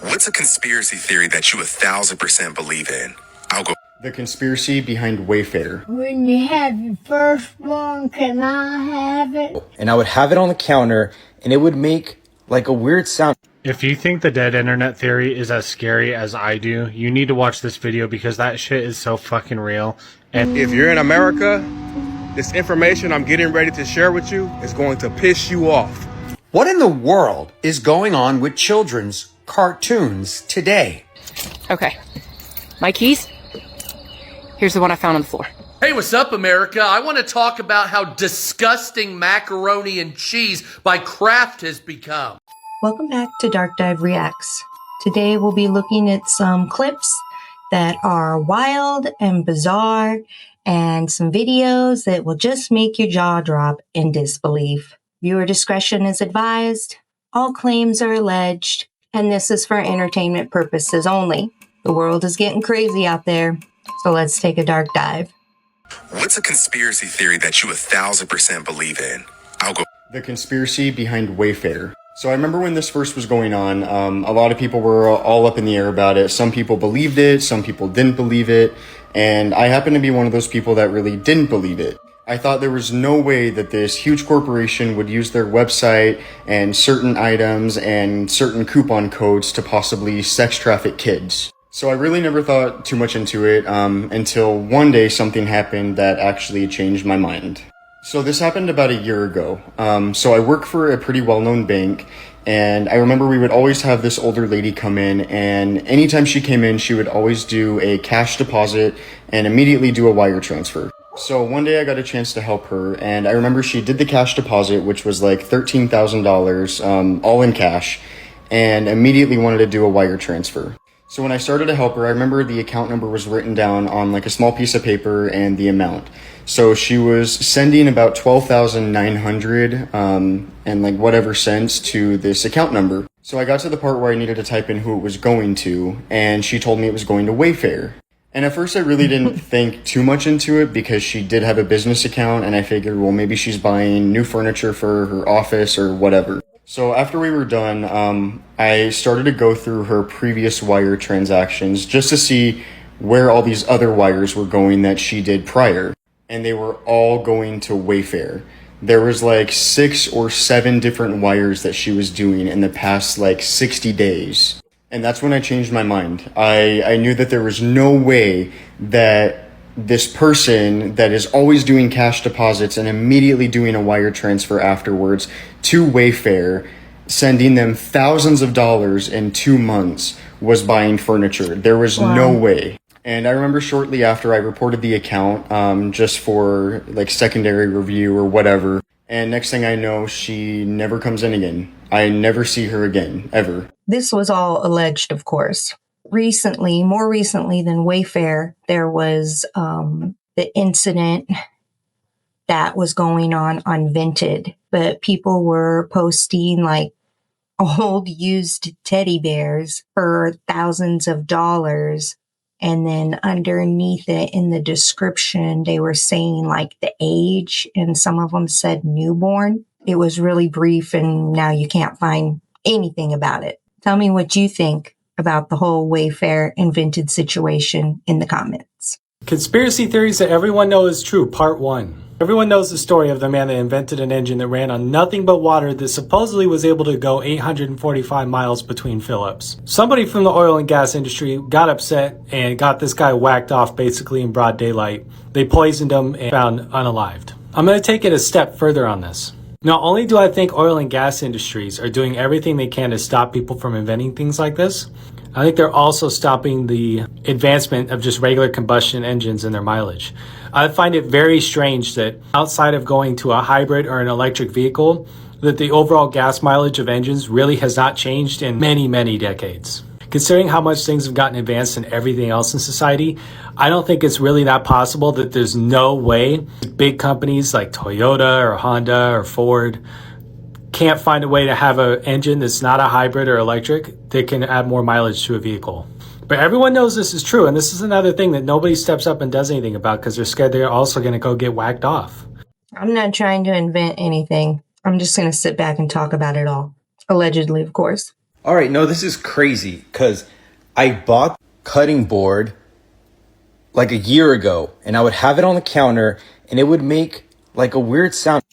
What's a conspiracy theory that you 1,000% believe in? I'll go. The conspiracy behind Wayfair. When you have your first one, can I have it? And I would have it on the counter, and it would make like a weird sound. If you think the dead internet theory is as scary as I do, you need to watch this video because that shit is so fucking real. And if you're in America, this information I'm getting ready to share with you is going to piss you off. What in the world is going on with children's cartoons today? Okay. My keys? Here's the one I found on the floor. Hey, what's up, America? I want to talk about how disgusting macaroni and cheese by Kraft has become. Welcome back to Dark Dive Reacts. Today we'll be looking at some clips that are wild and bizarre and some videos that will just make your jaw drop in disbelief. Viewer discretion is advised. All claims are alleged, and this is for entertainment purposes only. The world is getting crazy out there, so let's take a dark dive. What's a conspiracy theory that you 1,000% believe in? I'll go. The conspiracy behind Wayfair. So I remember when this first was going on, a lot of people were all up in the air about it. Some people believed it, some people didn't believe it, and I happen to be one of those people that really didn't believe it. I thought there was no way that this huge corporation would use their website and certain items and certain coupon codes to possibly sex traffic kids. So I really never thought too much into it until one day something happened that actually changed my mind. So this happened about a year ago. So I work for a pretty well-known bank, and I remember we would always have this older lady come in, and anytime she came in, she would always do a cash deposit and immediately do a wire transfer. So one day I got a chance to help her, and I remember she did the cash deposit, which was like $13,000, all in cash, and immediately wanted to do a wire transfer. So when I started to help her, I remember the account number was written down on like a small piece of paper and the amount. So she was sending about 12,900 and like whatever cents to this account number. So I got to the part where I needed to type in who it was going to, and she told me it was going to Wayfair. And at first I really didn't think too much into it because she did have a business account, and I figured, well, maybe she's buying new furniture for her office or whatever. So after we were done, I started to go through her previous wire transactions just to see where all these other wires were going that she did prior. And they were all going to Wayfair. There was like 6 or 7 different wires that she was doing in the past like 60 days. And that's when I changed my mind. I knew that there was no way that this person that is always doing cash deposits and immediately doing a wire transfer afterwards to Wayfair, sending them thousands of dollars in 2 months, was buying furniture. There was no way. And I remember shortly after I reported the account, just for like secondary review or whatever. And next thing I know, she never comes in again. I never see her again, ever. This was all alleged, of course. Recently, more recently than Wayfair, there was the incident that was going on Vinted, but people were posting like old used teddy bears for thousands of dollars. And then underneath it in the description, they were saying like the age, and some of them said newborn. It was really brief, and now you can't find anything about it. Tell me what you think about the whole Wayfair invented situation in the comments. Conspiracy theories that everyone knows is true, part 1. Everyone knows the story of the man that invented an engine that ran on nothing but water that supposedly was able to go 845 miles between Phillips. Somebody from the oil and gas industry got upset and got this guy whacked off basically in broad daylight. They poisoned him and found unalived. I'm going to take it a step further on this. Not only do I think oil and gas industries are doing everything they can to stop people from inventing things like this, I think they're also stopping the advancement of just regular combustion engines and their mileage. I find it very strange that outside of going to a hybrid or an electric vehicle, that the overall gas mileage of engines really has not changed in many, many decades. Considering how much things have gotten advanced in everything else in society, I don't think it's really that possible that there's no way big companies like Toyota or Honda or Ford can't find a way to have an engine that's not a hybrid or electric that can add more mileage to a vehicle. But everyone knows this is true, and this is another thing that nobody steps up and does anything about because they're scared they're also going to go get whacked off. I'm not trying to invent anything. I'm just going to sit back and talk about it all. Allegedly, of course. All right, no, this is crazy because I bought cutting board like a year ago and I would have it on the counter and it would make like a weird sound.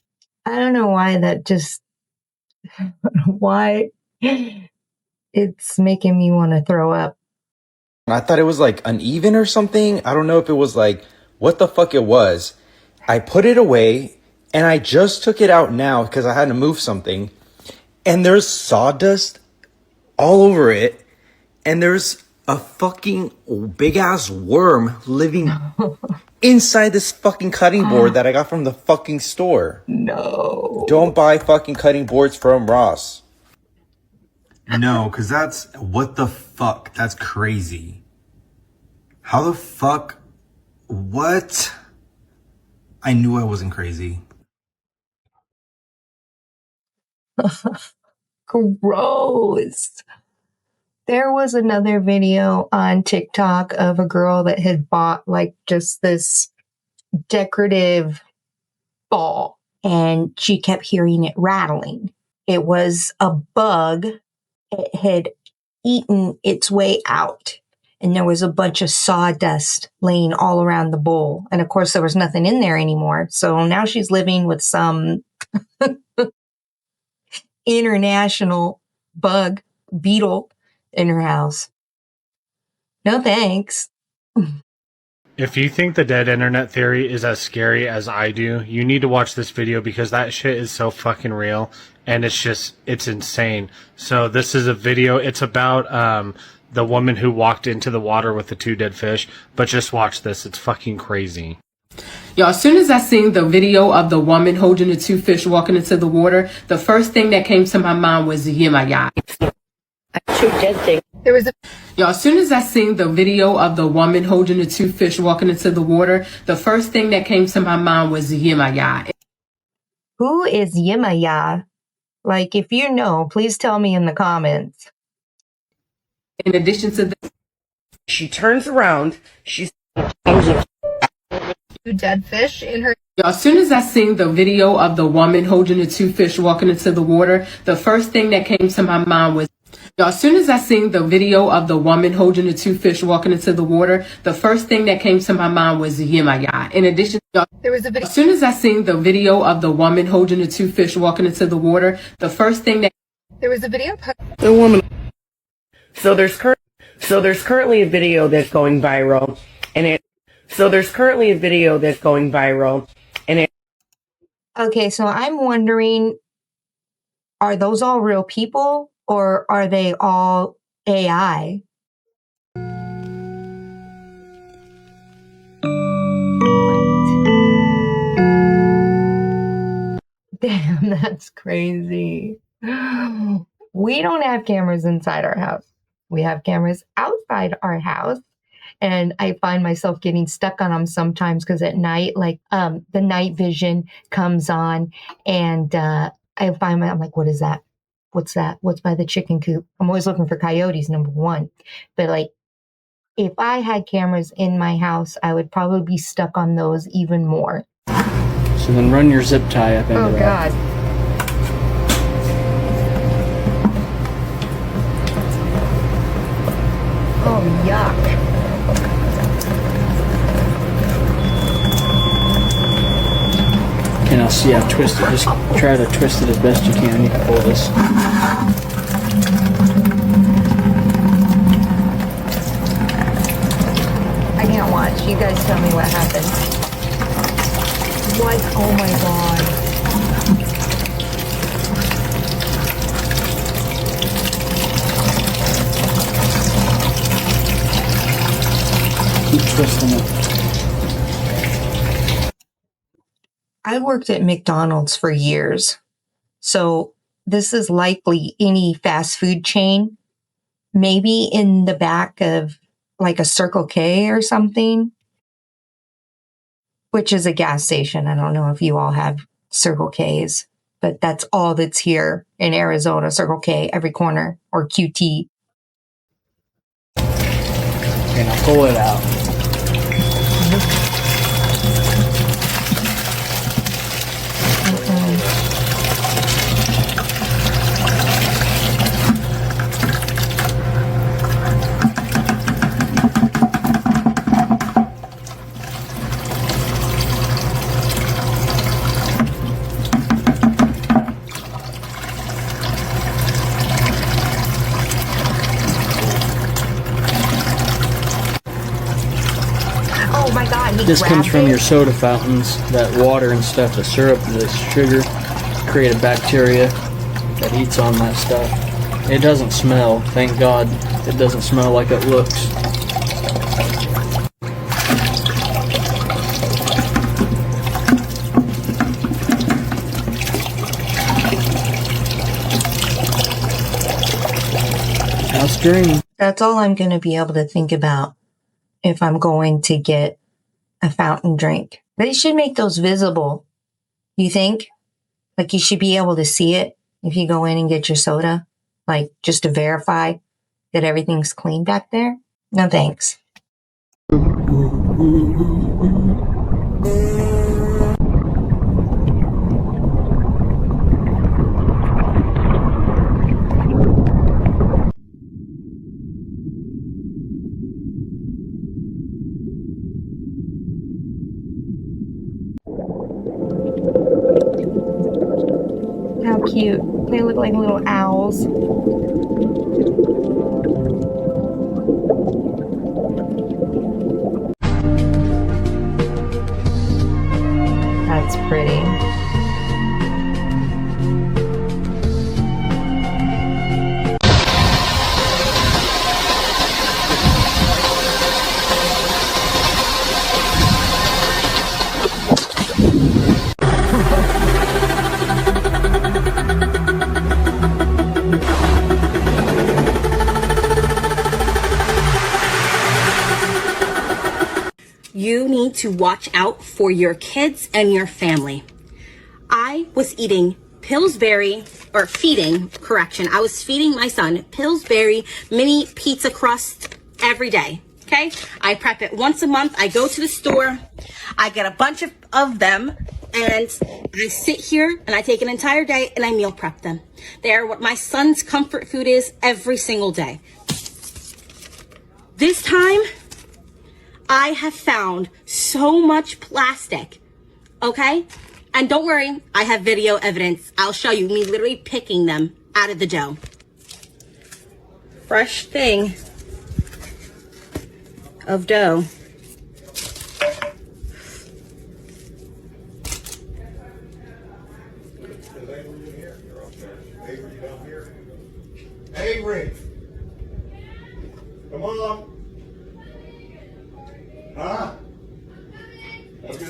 I don't know why that just, why it's making me want to throw up. I thought it was like uneven or something. I don't know if it was like what the fuck it was. I put it away and I just took it out now because I had to move something. And there's sawdust all over it. And there's a fucking big ass worm living inside this fucking cutting board that I got from the fucking store. No. Don't buy fucking cutting boards from Ross. No, because that's, what the fuck? That's crazy. How the fuck? What? I knew I wasn't crazy. Gross. There was another video on TikTok of a girl that had bought like just this decorative ball and she kept hearing it rattling. It was a bug. It had eaten its way out and there was a bunch of sawdust laying all around the bowl. And of course there was nothing in there anymore. So now she's living with some international bug beetle in her house. No thanks. If you think the dead internet theory is as scary as I do, you need to watch this video because that shit is so fucking real and it's insane. So this is a video, it's about the woman who walked into the water with the 2 dead fish, but just watch this, it's fucking crazy. Y'all, as soon as I seen the video of the woman holding the 2 fish walking into the water, the first thing that came to my mind was Yemaya. Y'all, as soon as I seen the video of the woman holding the 2 fish walking into the water, the first thing that came to my mind was Yemaya. Who is Yemaya? Like, if you know, please tell me in the comments. In addition to that, she turns around, she's 2 dead fish in her. Y'all, as soon as I seen the video of the woman holding the 2 fish walking into the water, the first thing that came to my mind was, y'all, as soon as I seen the video of the woman holding the 2 fish walking into the water, the first thing that came to my mind was Yemaya. In addition, y'all, There was a video. as soon as I seen the video of the woman holding the 2 fish walking into the water, the first thing that There was a video. the woman. So there's currently a video that's going viral, and it. So there's currently a video that's going viral, and it. Okay, so I'm wondering, are those all real people or are they all AI? Damn, that's crazy. We don't have cameras inside our house. We have cameras outside our house. And I find myself getting stuck on them sometimes because at night, like the night vision comes on and I find I'm like, what is that? What's that? What's by the chicken coop? I'm always looking for coyotes, number one. But like, if I had cameras in my house, I would probably be stuck on those even more. So then run your zip tie up into that. God. Oh, yuck. Okay, now see how twisted. Just try to twist it as best you can. You can pull this. I can't watch. You guys tell me what happened. What? Oh my god. Keep twisting it. I worked at McDonald's for years. So this is likely any fast food chain, maybe in the back of like a Circle K or something, which is a gas station. I don't know if you all have Circle Ks, but that's all that's here in Arizona, Circle K, every corner, or QT. Okay, now pull it out. This comes from your soda fountains, that water and stuff, the syrup, the sugar, create a bacteria that eats on that stuff. It doesn't smell, thank God. It doesn't smell like it looks. House dream. That's all I'm going to be able to think about if I'm going to get a fountain drink. They should make those visible. You think? Like you should be able to see it if you go in and get your soda, like just to verify that everything's clean back there. No thanks. How cute. They look like little owls. That's pretty. You need to watch out for your kids and your family. I was eating Pillsbury, or feeding, correction, I was feeding my son Pillsbury mini pizza crust every day, okay? I prep it once a month. I go to the store, I get a bunch of them, and I sit here and I take an entire day and I meal prep them. They're what my son's comfort food is every single day. This time, I have found so much plastic, okay? And don't worry, I have video evidence. I'll show you me literally picking them out of the dough. Fresh thing of dough. Avery, come on. Huh? Okay.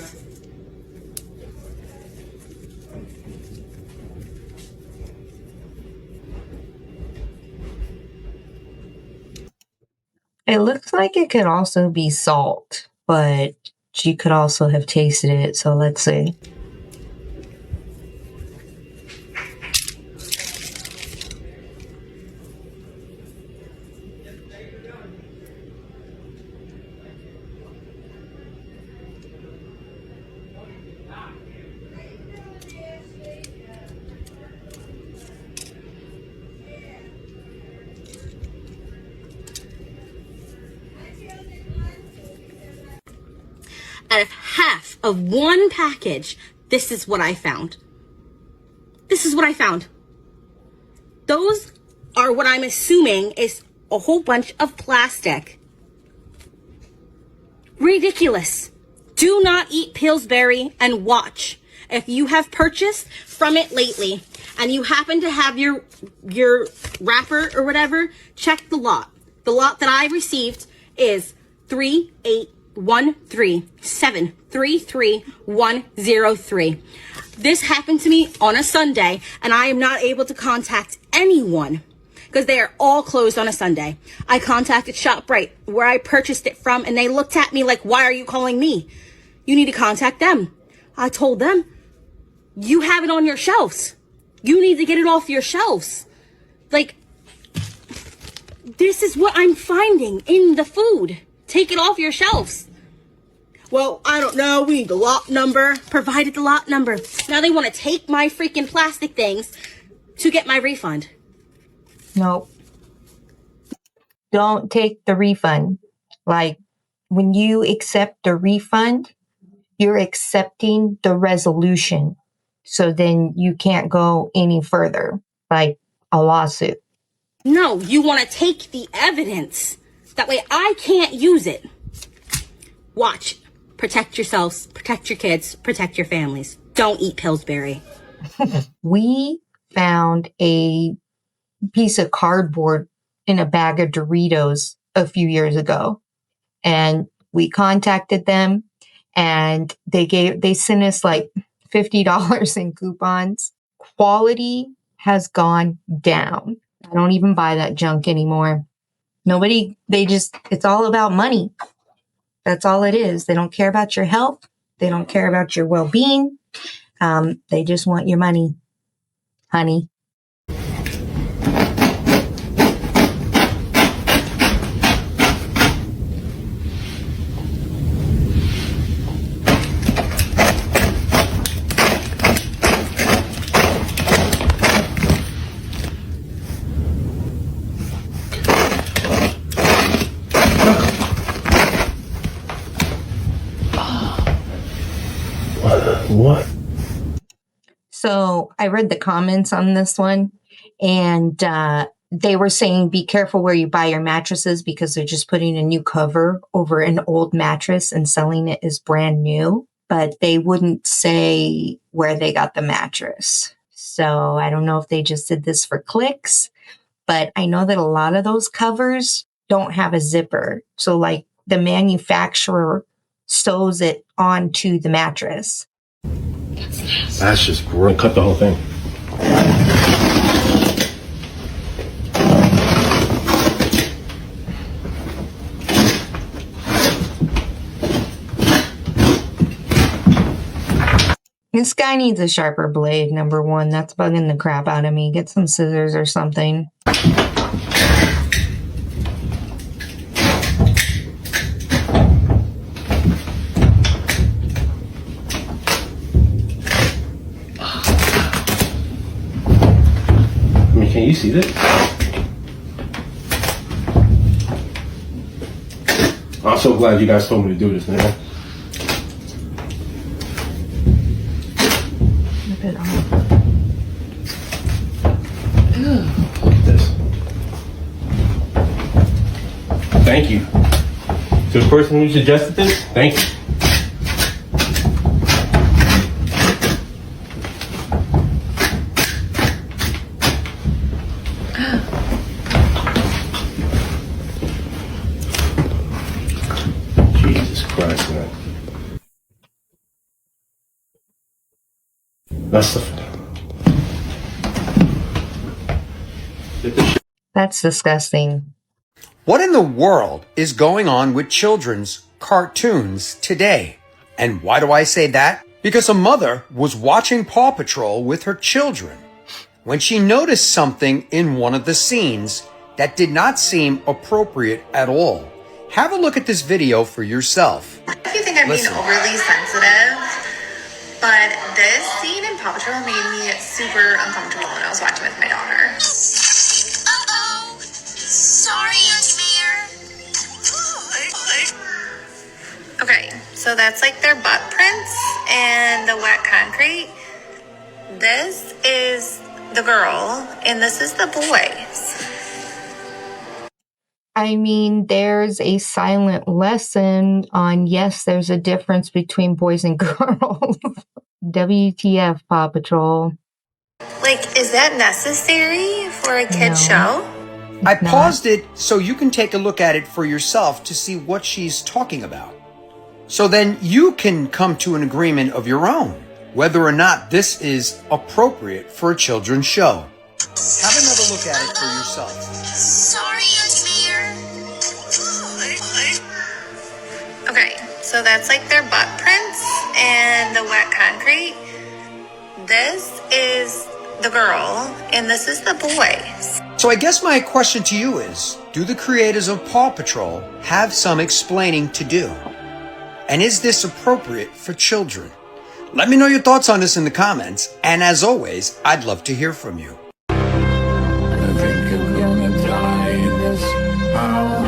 It looks like it could also be salt, but she could also have tasted it, so let's see. Out of half of one package, this is what I found. This is what I found. Those are what I'm assuming is a whole bunch of plastic. Ridiculous. Do not eat Pillsbury and watch. If you have purchased from it lately and you happen to have your wrapper or whatever, check the lot. The lot that I received is 38137333103. This happened to me on a Sunday, and I am not able to contact anyone because they are all closed on a Sunday. I contacted ShopRite, where I purchased it from, and they looked at me like, why are you calling me? You need to contact them. I told them, you have it on your shelves. You need to get it off your shelves. Like, this is what I'm finding in the food. Take it off your shelves. Well, I don't know. We need the lot number. Provided the lot number. Now they want to take my freaking plastic things to get my refund. Nope. Don't take the refund. Like, when you accept the refund, you're accepting the resolution. So then you can't go any further, like a lawsuit. No, you want to take the evidence. That way I can't use it. Watch. protect yourselves, protect your kids, protect your families. Don't eat Pillsbury. We found a piece of cardboard in a bag of Doritos a few years ago, and we contacted them, and they sent us like $50 in coupons. Quality has gone down. I don't even buy that junk anymore. It's all about money. That's all it is. They don't care about your health. They don't care about your well-being. They just want your money, honey. What? So I read the comments on this one, and they were saying be careful where you buy your mattresses because they're just putting a new cover over an old mattress and selling it as brand new, but they wouldn't say where they got the mattress. So I don't know if they just did this for clicks, but I know that a lot of those covers don't have a zipper. So like the manufacturer sews it onto the mattress. That's just great. Cut the whole thing. This guy needs a sharper blade, number one. That's bugging the crap out of me. Get some scissors or something. Can you see this? I'm so glad you guys told me to do this, man. Look at this. Thank you. To the person who suggested this, thank you. That's disgusting. What in the world is going on with children's cartoons today? And why do I say that? Because a mother was watching Paw Patrol with her children when she noticed something in one of the scenes that did not seem appropriate at all. Have a look at this video for yourself. If you think I'm being overly sensitive, but this scene in Paw Patrol made me super uncomfortable when I was watching with my daughter. Uh-oh. Sorry, Auntie Mayor. Okay, so that's like their butt prints and the wet concrete. This is the girl, and this is the boys. I mean, there's a silent lesson on, yes, there's a difference between boys and girls. WTF, Paw Patrol. Like, is that necessary for a kid's show? I paused it so you can take a look at it for yourself to see what she's talking about. So then you can come to an agreement of your own, whether or not this is appropriate for a children's show. Have another look at it for yourself. Sorry, Auntie Mayor. Okay, so that's like their butt prints and the wet concrete. This is the girl, and this is the boys. So I guess my question to you is, do the creators of Paw Patrol have some explaining to do? And is this appropriate for children? Let me know your thoughts on this in the comments, and as always, I'd love to hear from you. I think I'm gonna die in this house.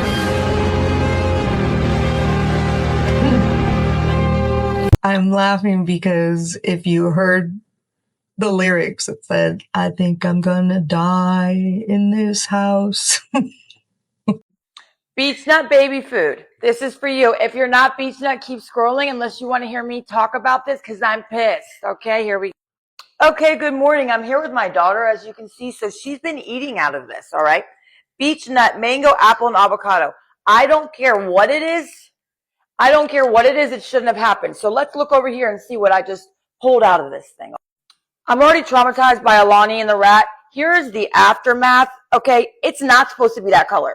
I'm laughing because if you heard the lyrics, it said, I think I'm gonna die in this house. Beach Nut baby food. This is for you. If you're not Beach Nut, keep scrolling unless you want to hear me talk about this because I'm pissed. Okay, here we go. Okay, good morning. I'm here with my daughter, as you can see. So she's been eating out of this, all right? Beach Nut, mango, apple, and avocado. I don't care what it is. I don't care what it is. It shouldn't have happened. So let's look over here and see what I just pulled out of this thing. I'm already traumatized by Alani and the rat. Here is the aftermath. Okay, it's not supposed to be that color.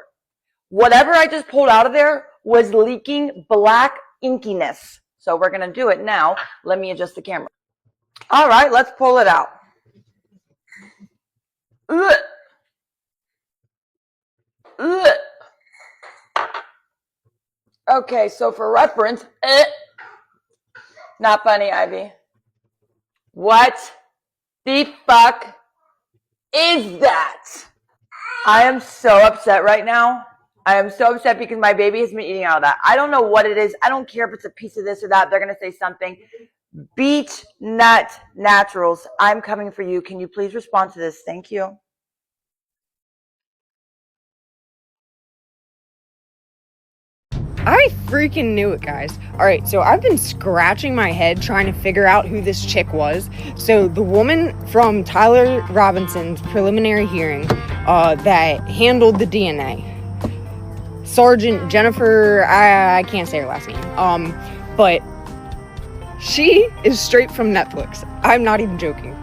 Whatever I just pulled out of there was leaking black inkiness. So we're going to do it now. Let me adjust the camera. All right, let's pull it out. Ugh. Ugh. Okay, so for reference, not funny, Ivy. What the fuck is that? I am so upset right now. I am so upset because my baby has been eating out of that. I don't know what it is. I don't care if it's a piece of this or that. They're going to say something. Beach Nut Naturals. I'm coming for you. Can you please respond to this? Thank you. I freaking knew it, guys. Alright, so I've been scratching my head trying to figure out who this chick was. So the woman from Tyler Robinson's preliminary hearing that handled the DNA. Sergeant Jennifer, I can't say her last name. But she is straight from Netflix. I'm not even joking.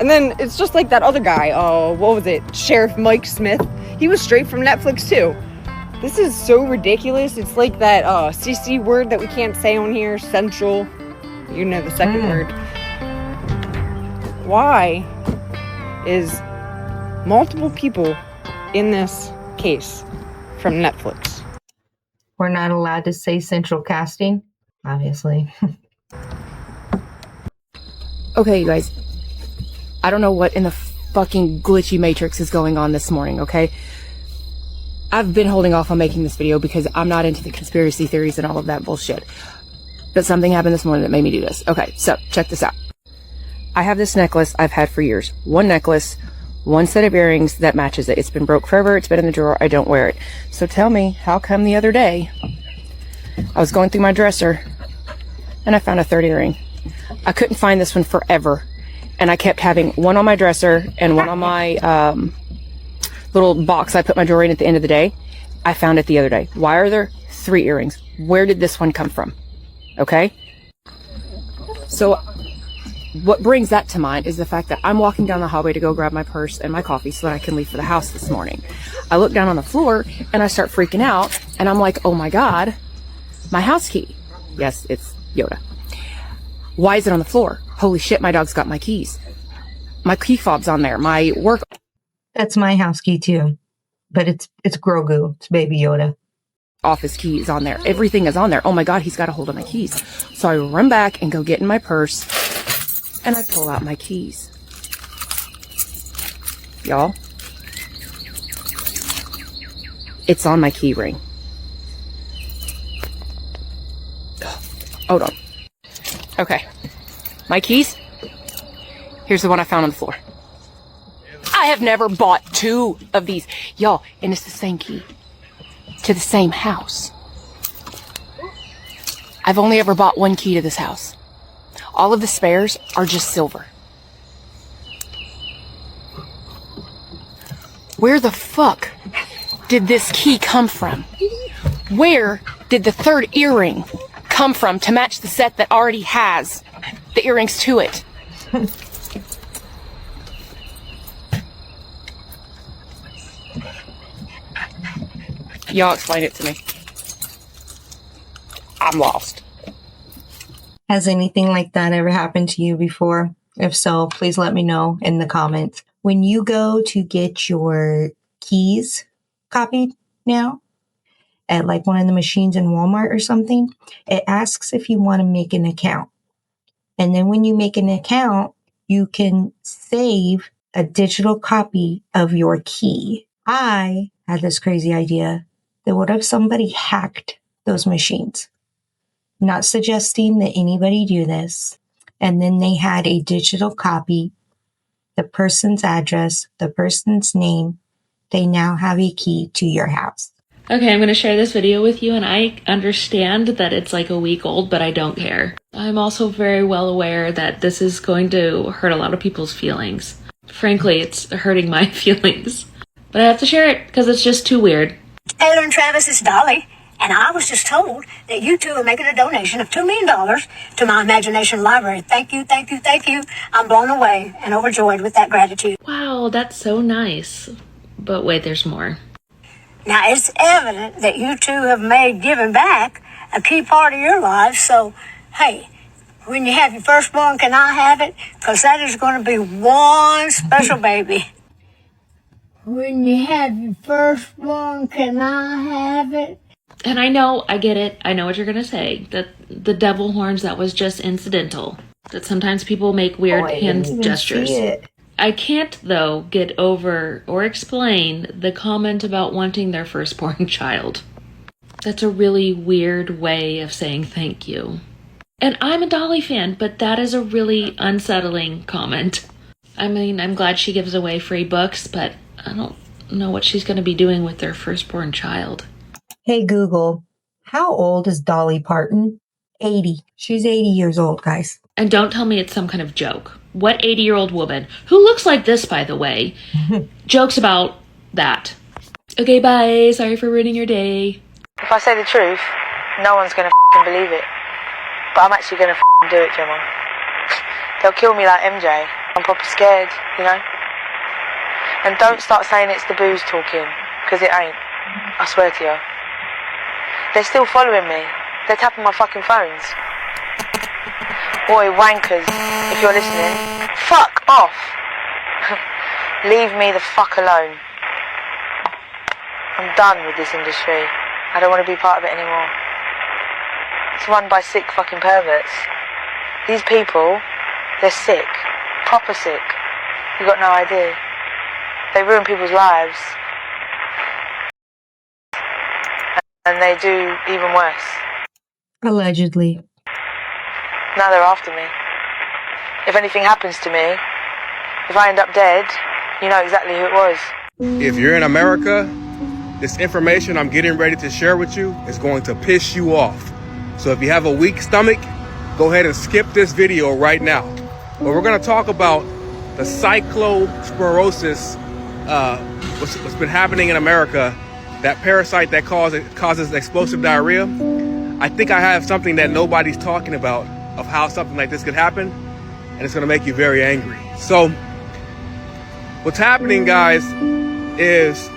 And then it's just like that other guy, what was it? Sheriff Mike Smith. He was straight from Netflix too. This is so ridiculous. It's like that CC word that we can't say on here, central. You know the second word. Why is multiple people in this case from Netflix? We're not allowed to say central casting, obviously. Okay, you guys. I don't know what in the fucking glitchy matrix is going on this morning, okay? I've been holding off on making this video because I'm not into the conspiracy theories and all of that bullshit. But something happened this morning that made me do this. Okay, so check this out. I have this necklace I've had for years. One necklace, one set of earrings that matches it. It's been broke forever. It's been in the drawer. I don't wear it. So tell me, how come the other day I was going through my dresser and I found a third earring? I couldn't find this one forever. And I kept having one on my dresser and one on my little box I put my jewelry in at the end of the day. I found it the other day. Why are there 3 earrings? Where did this one come from? Okay? So what brings that to mind is the fact that I'm walking down the hallway to go grab my purse and my coffee so that I can leave for the house this morning. I look down on the floor and I start freaking out and I'm like, oh my God, my house key. Yes, it's Yoda. Why is it on the floor? Holy shit, my dog's got my keys. My key fob's on there. My work... That's my house key too, but it's Grogu. It's Baby Yoda. Office key is on there. Everything is on there. Oh my God, he's got a hold of my keys. So I run back and go get in my purse and I pull out my keys. Y'all, it's on my key ring. Hold on. Okay, my keys. Here's the one I found on the floor. I have never bought 2 of these. Y'all, and it's the same key to the same house. I've only ever bought 1 key to this house. All of the spares are just silver. Where the fuck did this key come from? Where did the 3rd earring come from to match the set that already has the earrings to it? Y'all explain it to me. I'm lost. Has anything like that ever happened to you before? If so, please let me know in the comments. When you go to get your keys copied now at like one of the machines in Walmart or something, it asks if you want to make an account. And then when you make an account, you can save a digital copy of your key. I had this crazy idea that what if somebody hacked those machines? Not suggesting that anybody do this. And then they had a digital copy, the person's address, the person's name. They now have a key to your house. Okay, I'm going to share this video with you, and I understand that it's like a week old, but I don't care. I'm also very well aware that this is going to hurt a lot of people's feelings. Frankly, it's hurting my feelings. But I have to share it because it's just too weird. Taylor and Travis, it's Dolly, and I was just told that you two are making a donation of $2 million to my imagination library. Thank you, thank you, thank you. I'm blown away and overjoyed with that gratitude. Wow, that's so nice. But wait, there's more. Now, it's evident that you two have made giving back a key part of your lives, so, hey, when you have your firstborn, can I have it? Because that is going to be one special baby. When you have your firstborn, can I have it? And I know, I get it, I know what you're going to say. That the devil horns, that was just incidental. That sometimes people make weird hand gestures. I can't, though, get over or explain the comment about wanting their firstborn child. That's a really weird way of saying thank you. And I'm a Dolly fan, but that is a really unsettling comment. I mean, I'm glad she gives away free books, but I don't know what she's going to be doing with their firstborn child. Hey Google, how old is Dolly Parton? 80. She's 80 years old, guys. And don't tell me it's some kind of joke. What 80-year-old woman, who looks like this, by the way, jokes about that? Okay, bye. Sorry for ruining your day. If I say the truth, no one's gonna believe it. But I'm actually gonna do it, Gemma. They'll kill me like MJ. I'm proper scared, you know? And don't start saying it's the booze talking, because it ain't. I swear to you. They're still following me. They're tapping my fucking phones. Boy, wankers, if you're listening, fuck off. Leave me the fuck alone. I'm done with this industry. I don't want to be part of it anymore. It's run by sick fucking perverts. These people, they're sick. Proper sick. You got no idea. They ruin people's lives. And they do even worse. Allegedly. Now they're after me. If anything happens to me, if I end up dead, you know exactly who it was. If you're in America, this information I'm getting ready to share with you is going to piss you off. So if you have a weak stomach, go ahead and skip this video right now. But we're going to talk about the cyclosporosis, what's been happening in America, that parasite that causes explosive diarrhea. I think I have something that nobody's talking about of how something like this could happen, and it's going to make you very angry. So what's happening, guys, is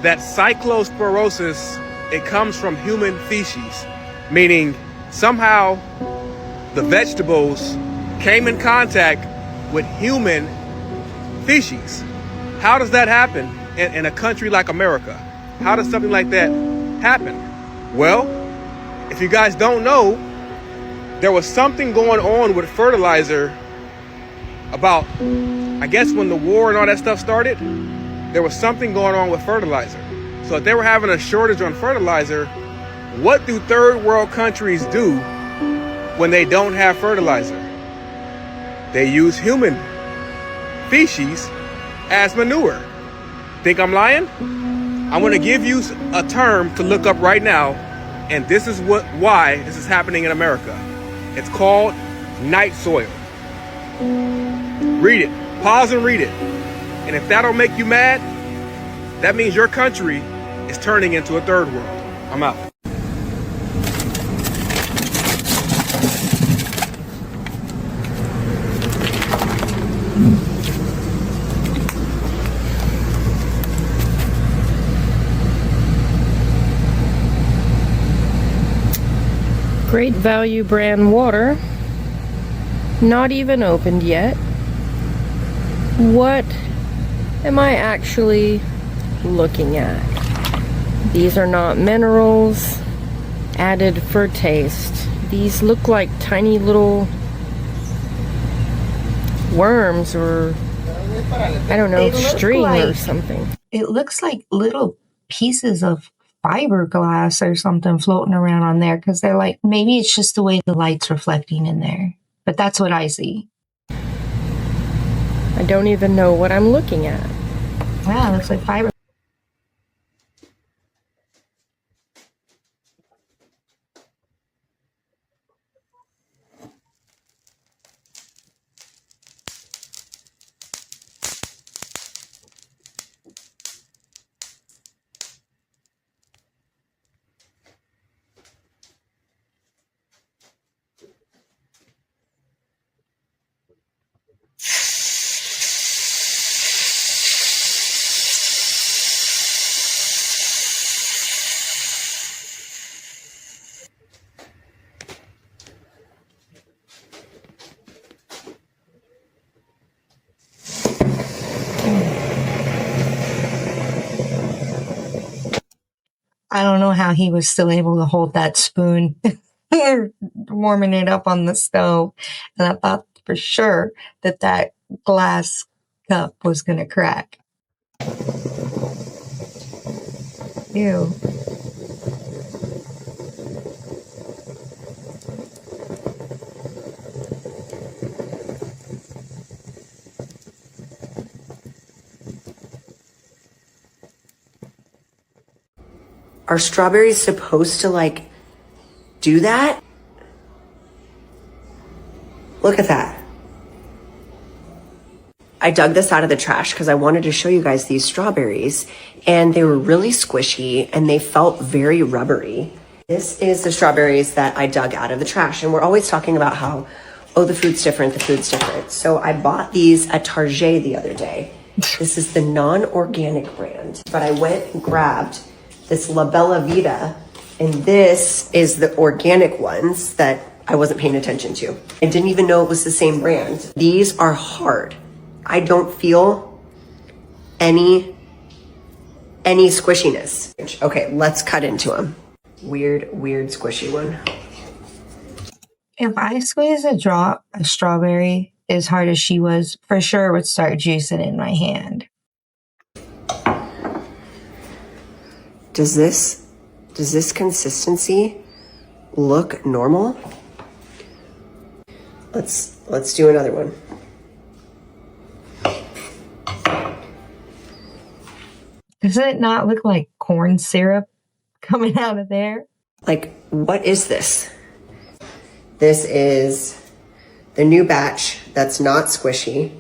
that cyclosporosis, it comes from human feces, meaning somehow the vegetables came in contact with human feces. How does that happen in a country like America? How does something like that happen? Well, if you guys don't know, there was something going on with fertilizer about, I guess when the war and all that stuff started, there was something going on with fertilizer. So if they were having a shortage on fertilizer, what do third world countries do when they don't have fertilizer? They use human feces as manure. Think I'm lying? I'm gonna give you a term to look up right now, and this is why this is happening in America. It's called night soil. Read it. Pause and read it. And if that'll make you mad, that means your country is turning into a third world. I'm out. Great Value brand water. Not even opened yet. What am I actually looking at? These are not minerals added for taste. These look like tiny little worms, or I don't know, string or something. It looks like little pieces of fiberglass or something floating around on there, because they're like, maybe it's just the way the light's reflecting in there, but that's what I see. I don't even know what I'm looking at. Wow, looks like fiber. I don't know how he was still able to hold that spoon, warming it up on the stove. And I thought for sure that that glass cup was going to crack. Ew. Are strawberries supposed to, like, do that? Look at that. I dug this out of the trash because I wanted to show you guys these strawberries, and they were really squishy and they felt very rubbery. This is the strawberries that I dug out of the trash, and we're always talking about how, oh, the food's different, the food's different. So I bought these at Target the other day. This is the non-organic brand, but I went and grabbed this La Bella Vita, and this is the organic ones that I wasn't paying attention to. I didn't even know it was the same brand. These are hard. I don't feel any squishiness. Okay, let's cut into them. Weird squishy one. If I squeeze a strawberry as hard as she was, for sure it would start juicing in my hand. Does this consistency look normal? Let's do another one. Does it not look like corn syrup coming out of there? Like, what is this? This is the new batch that's not squishy.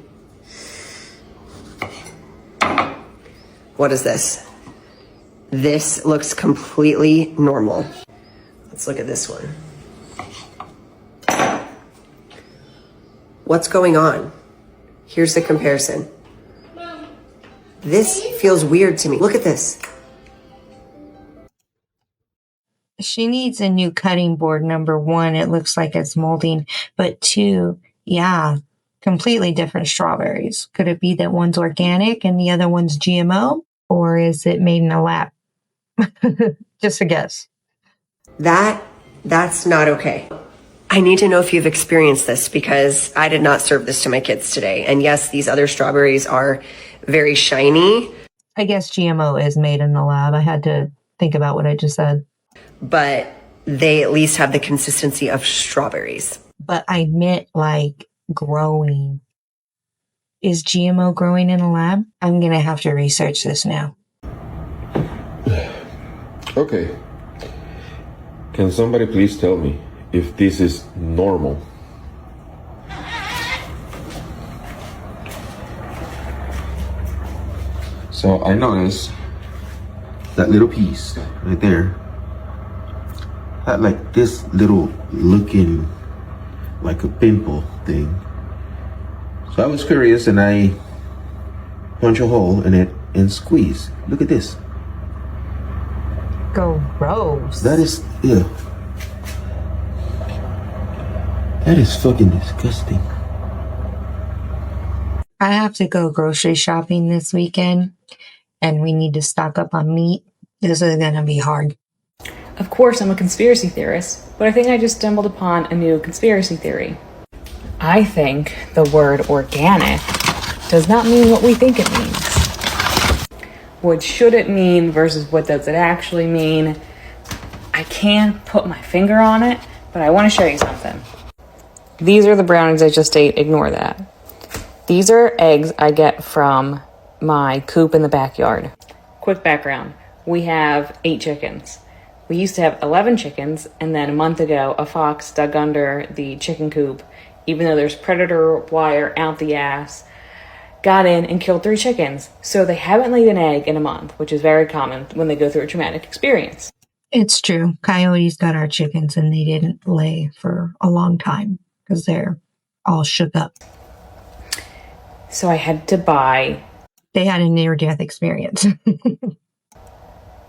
What is this? This looks completely normal. Let's look at this one. What's going on? Here's the comparison. This feels weird to me. Look at this. She needs a new cutting board. Number one, it looks like it's molding. But two, yeah, completely different strawberries. Could it be that one's organic and the other one's GMO? Or is it made in a lab? Just a guess. That's not okay. I need to know if you've experienced this because I did not serve this to my kids today. And yes, these other strawberries are very shiny. I guess GMO is made in the lab. I had to think about what I just said. But they at least have the consistency of strawberries. But I meant like growing. Is GMO growing in a lab? I'm going to have to research this now. Okay. Can somebody please tell me if this is normal? So I noticed that little piece right there had like this little looking like a pimple thing. So I was curious and I punch a hole in it and squeeze. Look at this. Gross. That is, yeah. That is fucking disgusting. I have to go grocery shopping this weekend and we need to stock up on meat. This is going to be hard. Of course, I'm a conspiracy theorist, but I think I just stumbled upon a new conspiracy theory. I think the word organic does not mean what we think it means. What should it mean versus what does it actually mean? I can't put my finger on it, but I want to show you something. These are the brownies I just ate. Ignore that. These are eggs I get from my coop in the backyard. Quick background. We have 8 chickens. We used to have 11 chickens, and then a month ago, a fox dug under the chicken coop, even though there's predator wire out the ass, got in and killed 3 chickens. So they haven't laid an egg in a month, which is very common when they go through a traumatic experience. It's true. Coyotes got our chickens and they didn't lay for a long time because they're all shook up. So I had to buy... They had a near-death experience.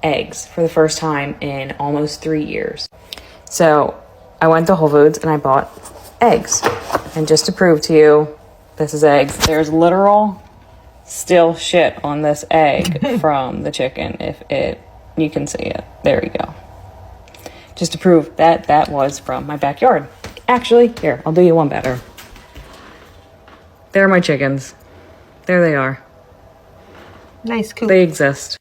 eggs for the first time in almost 3 years. So I went to Whole Foods and I bought eggs. And just to prove to you, this is eggs. There's literal still shit on this egg from the chicken if it you can see it. There you go. Just to prove that that was from my backyard. Actually, here, I'll do you one better. There are my chickens. There they are. Nice coop. They exist.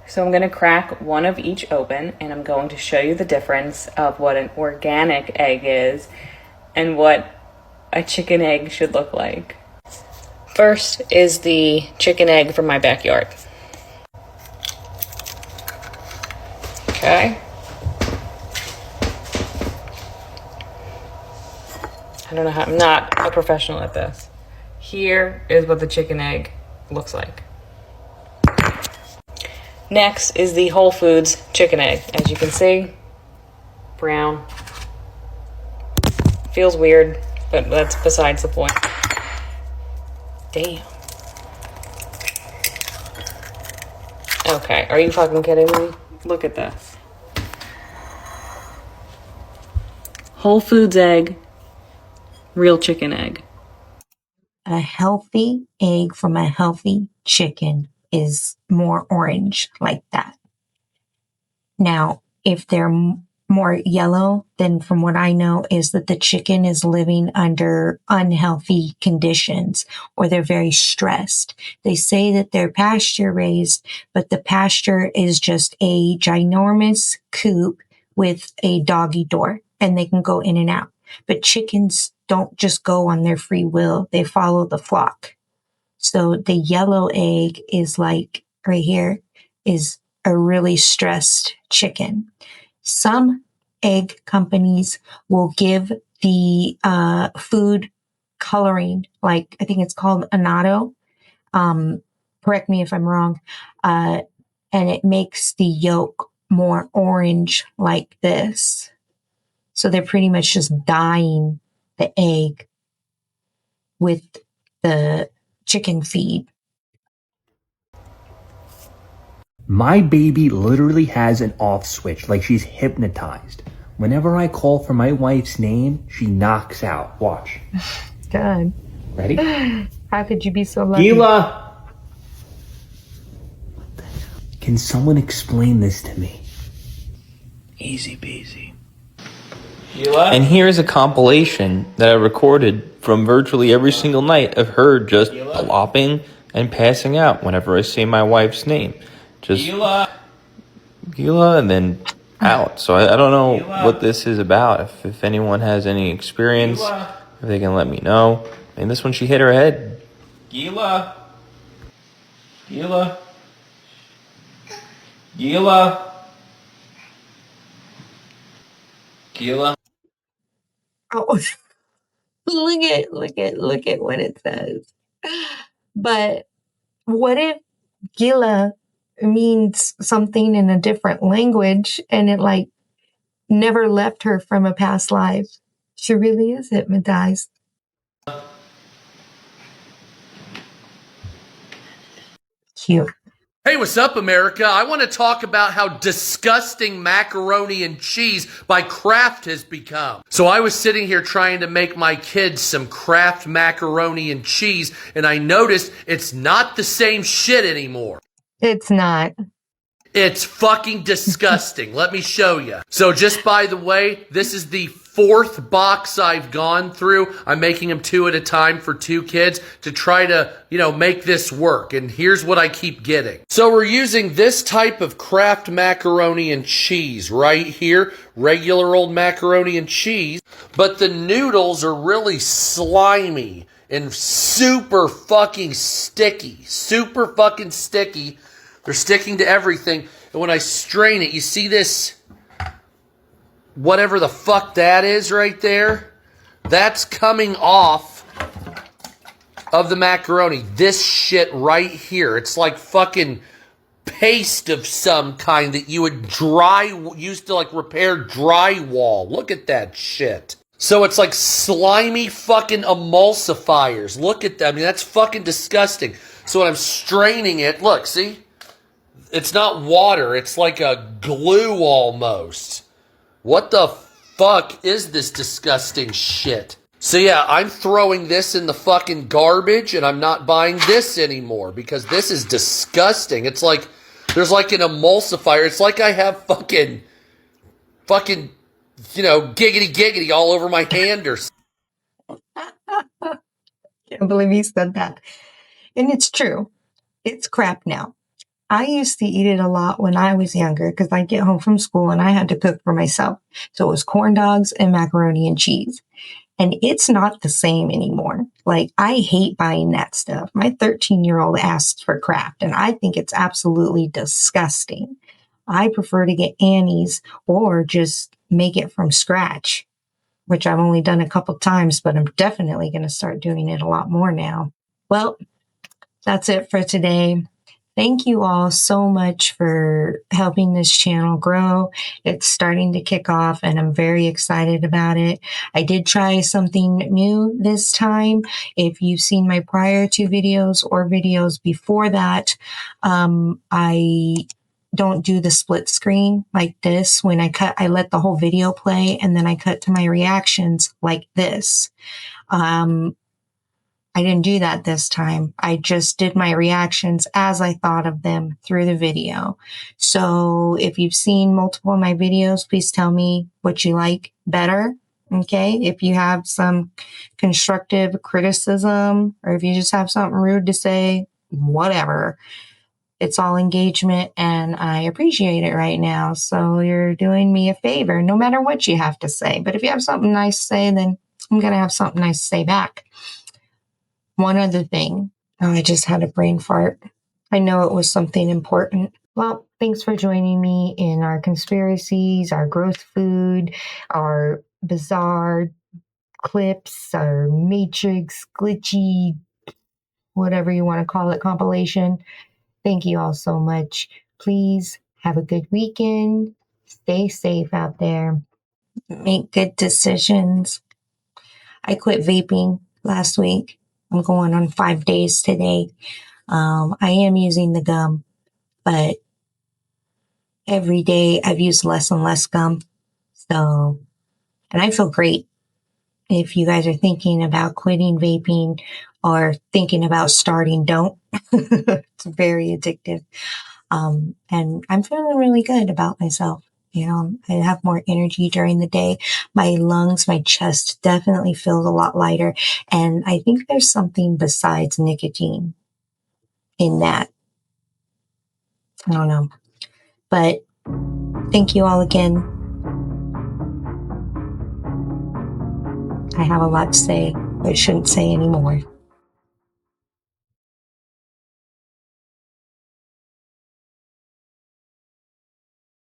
So I'm going to crack one of each open, and I'm going to show you the difference of what an organic egg is and what a chicken egg should look like. First is the chicken egg from my backyard. Okay. I don't know how, I'm not a professional at this. Here is what the chicken egg looks like. Next is the Whole Foods chicken egg. As you can see, brown. Feels weird, but that's besides the point. Damn. Okay, are you fucking kidding me? Look at this. Whole Foods egg, real chicken egg. A healthy egg from a healthy chicken is more orange like that. Now, if they're more yellow, then from what I know is that the chicken is living under unhealthy conditions or they're very stressed. They say that they're pasture raised, but the pasture is just a ginormous coop with a doggy door and they can go in and out. But chickens don't just go on their free will. They follow the flock. So the yellow egg is like right here is a really stressed chicken. Some egg companies will give the food coloring, like I think it's called annatto. Correct me if I'm wrong. And it makes the yolk more orange like this. So they're pretty much just dyeing the egg with the chicken feed. My baby literally has an off switch, like she's hypnotized. Whenever I call for my wife's name, she knocks out. Watch. God. Ready? How could you be so lucky? Gila! Can someone explain this to me? Easy peasy. And here's a compilation that I recorded from virtually every single night of her just plopping and passing out whenever I say my wife's name. Just Gila and then out. So I don't know what this is about. If anyone has any experience, if they can let me know. And this one, she hit her head. Gila. Gila. Gila. Gila. Oh, look at what it says. But what if Gila means something in a different language and it like never left her from a past life? She really is hypnotized. Cute. Hey, what's up, America? I want to talk about how disgusting macaroni and cheese by Kraft has become. So I was sitting here trying to make my kids some Kraft macaroni and cheese, and I noticed it's not the same shit anymore. It's not. It's fucking disgusting. Let me show you. So just by the way, this is the 4th box I've gone through. I'm making them 2 at a time for 2 kids to try to, make this work. And here's what I keep getting. So we're using this type of Kraft macaroni and cheese right here. Regular old macaroni and cheese. But the noodles are really slimy and super fucking sticky. Super fucking sticky. They're sticking to everything. And when I strain it, you see this, whatever the fuck that is right there? That's coming off of the macaroni. This shit right here. It's like fucking paste of some kind that you would use to like repair drywall. Look at that shit. So it's like slimy fucking emulsifiers. Look at that. I mean, that's fucking disgusting. So when I'm straining it, look, see? It's not water. It's like a glue almost. What the fuck is this disgusting shit? So yeah, I'm throwing this in the fucking garbage and I'm not buying this anymore because this is disgusting. It's like There's like an emulsifier. It's like I have fucking, giggity all over my hand or something. Can't believe he said that. And it's true. It's crap now. I used to eat it a lot when I was younger because I'd get home from school and I had to cook for myself. So it was corn dogs and macaroni and cheese. And it's not the same anymore. Like, I hate buying that stuff. My 13-year-old asks for Kraft, and I think it's absolutely disgusting. I prefer to get Annie's or just make it from scratch, which I've only done a couple times, but I'm definitely going to start doing it a lot more now. Well, that's it for today. Thank you all so much for helping this channel grow. It's starting to kick off and I'm very excited about it. I did try something new this time. If you've seen my prior two videos or videos before that, I don't do the split screen like this. When I cut, I let the whole video play and then I cut to my reactions like this. I didn't do that this time. I just did my reactions as I thought of them through the video. So if you've seen multiple of my videos, please tell me what you like better. Okay. If you have some constructive criticism or if you just have something rude to say, whatever. It's all engagement and I appreciate it right now. So you're doing me a favor, no matter what you have to say. But if you have something nice to say, then I'm going to have something nice to say back. One other thing. Oh, I just had a brain fart. I know it was something important. Well, thanks for joining me in our conspiracies, our growth food, our bizarre clips, our matrix, glitchy, whatever you want to call it, compilation. Thank you all so much. Please have a good weekend. Stay safe out there. Make good decisions. I quit vaping last week. I'm going on 5 days today. I am using the gum, but every day I've used less and less gum. So, and I feel great. If you guys are thinking about quitting vaping or thinking about starting, don't. It's very addictive. And I'm feeling really good about myself. You know, I have more energy during the day. My lungs, my chest definitely feels a lot lighter. And I think there's something besides nicotine in that. I don't know. But thank you all again. I have a lot to say, but I shouldn't say anymore.